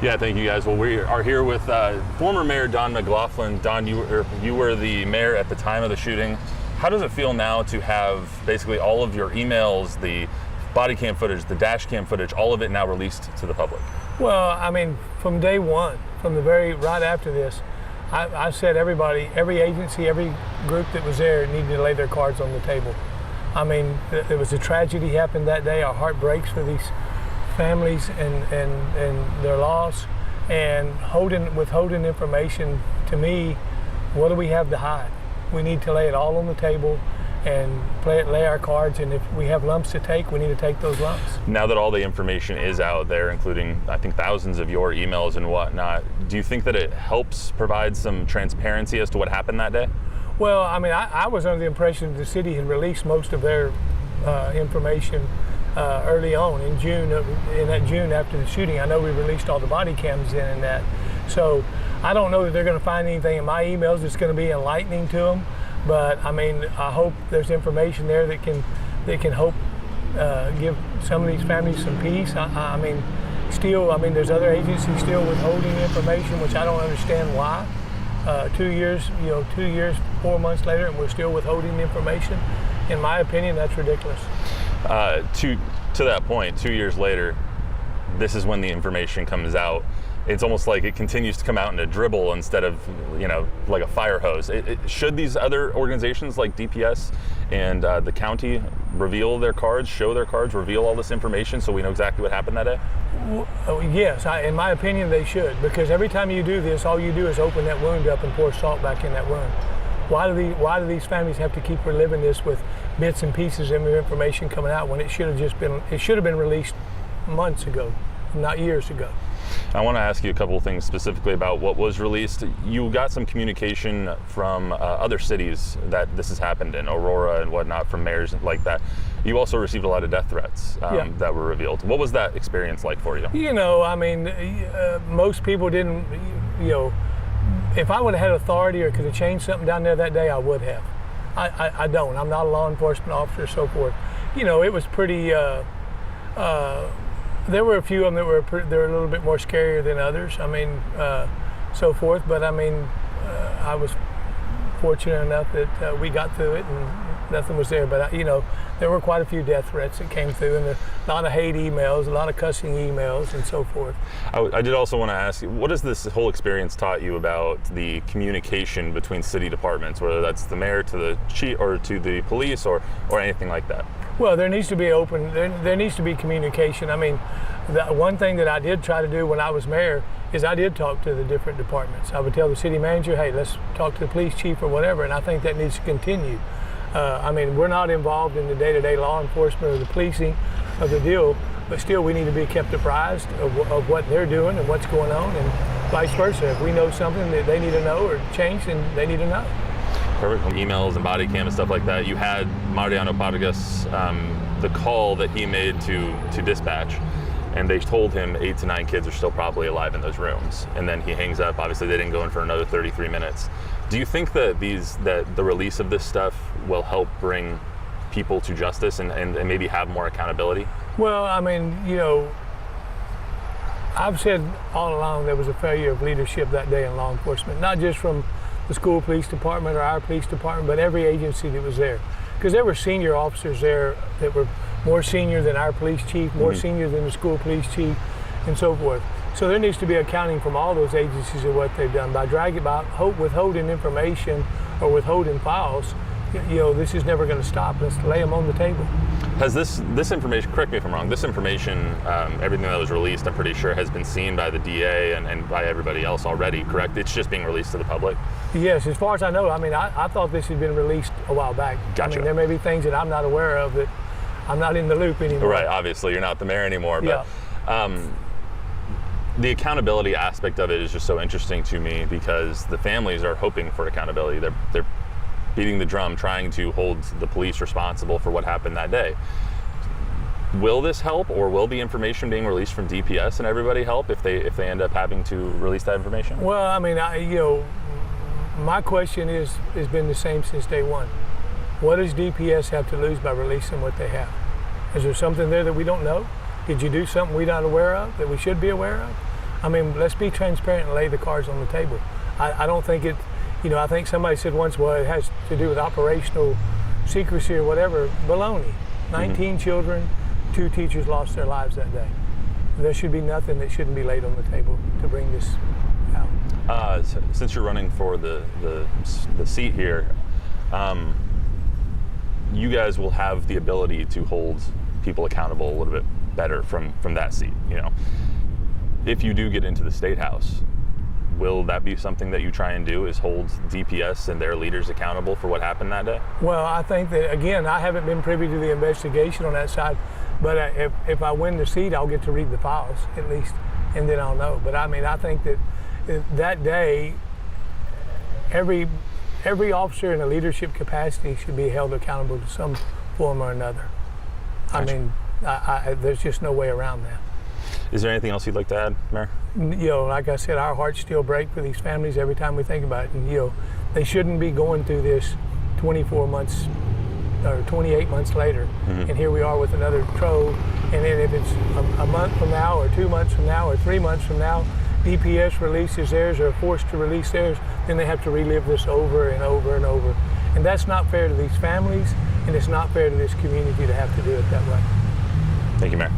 Yeah, thank you guys. Well, we are here with former Mayor Don McLaughlin. Don, you were the mayor at the time of the shooting. How does it feel now to have basically all of your emails, the body cam footage, the dash cam footage, all of it now released to the public? Well, I mean, from day one, from the right after this, I said everybody, every agency, every group that was there needed to lay their cards on the table. I mean, there was a tragedy happened that day. Our heart breaks for these families and their loss, and withholding information. To me, what do we have to hide? We need to lay it all on the table and lay our cards, and if we have lumps to take, we need to take those lumps. Now that all the information is out there, including I think thousands of your emails and whatnot, do you think that it helps provide some transparency as to what happened that day? Well, I mean, I was under the impression that the city had released most of their information early on in June. In that June after the shooting, I know we released all the body cams in and that. So I don't know that they're going to find anything in my emails that's going to be enlightening to them. But I mean, I hope there's information there that can help give some of these families some peace. I mean, there's other agencies still withholding information, which I don't understand why. 2 years, 4 months later, and we're still withholding information. In my opinion, that's ridiculous. To that point, 2 years later, this is when the information comes out. It's almost like it continues to come out in a dribble instead of, like a fire hose. Should these other organizations like DPS and the county reveal their cards, show their cards, reveal all this information so we know exactly what happened that day? Yes, in my opinion, they should, because every time you do this, all you do is open that wound up and pour salt back in that wound. Why do these families have to keep reliving this with bits and pieces of information coming out when it should have been released months ago, not years ago? I want to ask you a couple of things specifically about what was released. You got some communication from other cities that this has happened in, Aurora and whatnot, from mayors like that. You also received a lot of death threats that were revealed. What was that experience like for you? I mean, most people didn't, if I would have had authority or could have changed something down there that day, I would have. I don't. I'm not a law enforcement officer, so forth. It was pretty, there were a few of them that were a little bit more scarier than others. I mean, so forth. But I mean, I was fortunate enough that we got through it and nothing was there. But there were quite a few death threats that came through, and a lot of hate emails, a lot of cussing emails, and so forth. I did also want to ask you, what has this whole experience taught you about the communication between city departments, whether that's the mayor to the chief or to the police or anything like that? Well, there needs to be there needs to be communication. I mean, the one thing that I did try to do when I was mayor is I did talk to the different departments. I would tell the city manager, hey, let's talk to the police chief or whatever, and I think that needs to continue. I mean, we're not involved in the day-to-day law enforcement or the policing of the deal, but still we need to be kept apprised of what they're doing and what's going on, and vice versa. If we know something that they need to know or change, then they need to know. Perfect. Emails and body cam and stuff like that. You had Mariano Pargas, the call that he made to dispatch, and they told him 8 to 9 kids are still probably alive in those rooms. And then he hangs up. Obviously, they didn't go in for another 33 minutes. Do you think that the release of this stuff will help bring people to justice and maybe have more accountability? Well, I mean, I've said all along there was a failure of leadership that day in law enforcement, not just from the school police department or our police department, but every agency that was there. Because there were senior officers there that were more senior than our police chief, more senior than the school police chief, and so forth. So there needs to be accounting from all those agencies of what they've done. By withholding information or withholding files, this is never going to stop. Let's lay them on the table. Has this information, correct me if I'm wrong, this information, everything that was released, I'm pretty sure has been seen by the DA and by everybody else already, correct? It's just being released to the public? Yes, as far as I know. I mean, I thought this had been released a while back. Gotcha. I mean, there may be things that I'm not aware of that I'm not in the loop anymore. Right, obviously, you're not the mayor anymore, but the accountability aspect of it is just so interesting to me because the families are hoping for accountability. They're beating the drum, trying to hold the police responsible for what happened that day. Will this help, or will the information being released from DPS and everybody help if they end up having to release that information? Well, I mean, my question has been the same since day one. What does DPS have to lose by releasing what they have? Is there something there that we don't know? Did you do something we're not aware of that we should be aware of? I mean, let's be transparent and lay the cards on the table. I don't think it, you know, I think somebody said once, well, it has to do with operational secrecy or whatever. Baloney. 19 children, 2 teachers lost their lives that day. There should be nothing that shouldn't be laid on the table to bring this out. Since you're running for the seat here, you guys will have the ability to hold people accountable a little bit better from that seat. You know, if you do get into the State House, will that be something that you try and do, is hold DPS and their leaders accountable for what happened that day? Well, I think that, again, I haven't been privy to the investigation on that side, but if I win the seat, I'll get to read the files at least, and then I'll know. But I mean, I think that that day, every officer in a leadership capacity should be held accountable to some form or another. I mean, there's just no way around that. Is there anything else you'd like to add, Mayor? You know, like I said, our hearts still break for these families every time we think about it. And, you know, they shouldn't be going through this 24 months or 28 months later. And here we are with another trove. And then if it's a month from now or 2 months from now or 3 months from now, DPS releases theirs or are forced to release theirs, then they have to relive this over and over and over. And that's not fair to these families, and it's not fair to this community to have to do it that way. Thank you, Mayor.